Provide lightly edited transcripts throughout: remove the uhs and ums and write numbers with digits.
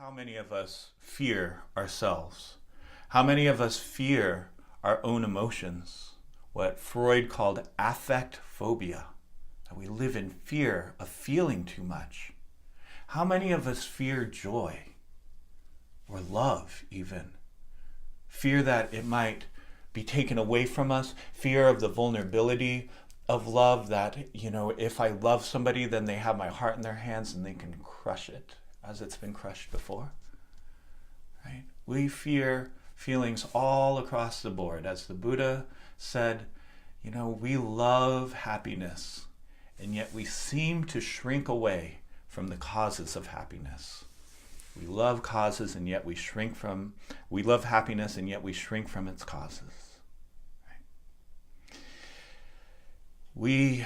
How many of us fear ourselves? How many of us fear our own emotions? What Freud called affect phobia, that we live in fear of feeling too much. How many of us fear joy or love even? Fear that it might be taken away from us, fear of the vulnerability of love, that, if I love somebody, then they have my heart in their hands and they can crush it as it's been crushed before, right? We fear feelings all across the board. As the Buddha said, we love happiness, and yet we seem to shrink away from the causes of happiness. We love causes, and yet we love happiness, and yet we shrink from its causes. Right? We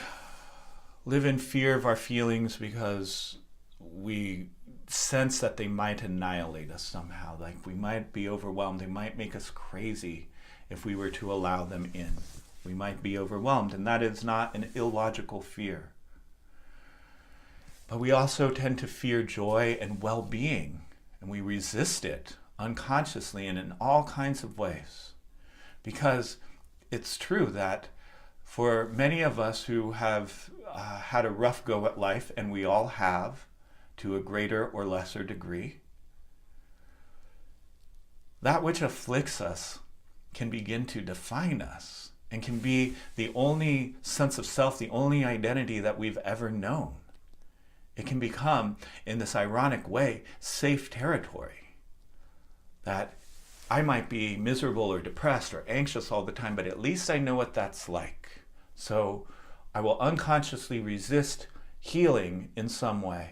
live in fear of our feelings because we sense that they might annihilate us somehow, like we might be overwhelmed. They might make us crazy if we were to allow them in. We might be overwhelmed, and that is not an illogical fear. But we also tend to fear joy and well-being, and we resist it unconsciously and in all kinds of ways. Because it's true that for many of us who have had a rough go at life, and we all have, to a greater or lesser degree, that which afflicts us can begin to define us and can be the only sense of self, the only identity that we've ever known. It can become, in this ironic way, safe territory. That I might be miserable or depressed or anxious all the time, but at least I know what that's like. So I will unconsciously resist healing in some way,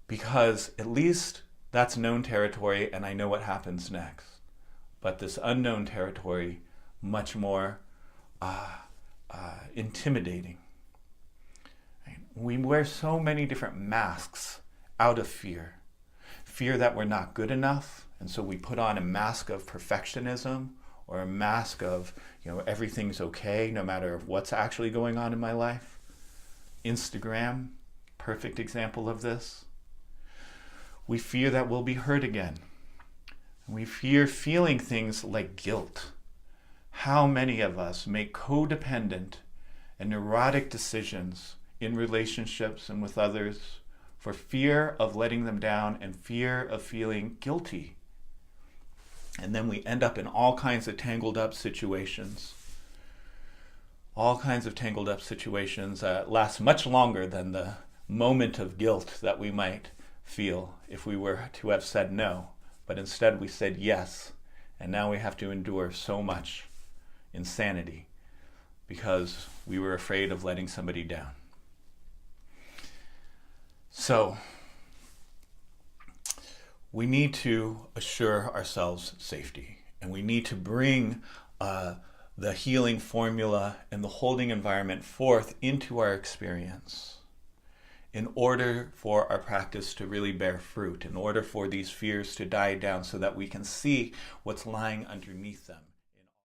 because at least that's known territory and I know what happens next. But this unknown territory, much more intimidating. We wear so many different masks out of fear. Fear that we're not good enough, and so we put on a mask of perfectionism, or a mask of, everything's okay no matter what's actually going on in my life. Instagram, perfect example of this. We fear that we'll be hurt again. We fear feeling things like guilt. How many of us make codependent and neurotic decisions in relationships and with others for fear of letting them down and fear of feeling guilty? And then we end up in all kinds of tangled up situations. All kinds of tangled up situations that last much longer than the moment of guilt that we might feel if we were to have said no, but instead we said yes, and now we have to endure so much insanity because we were afraid of letting somebody down. So we need to assure ourselves safety, and we need to bring the healing formula and the holding environment forth into our experience, in order for our practice to really bear fruit, in order for these fears to die down so that we can see what's lying underneath them.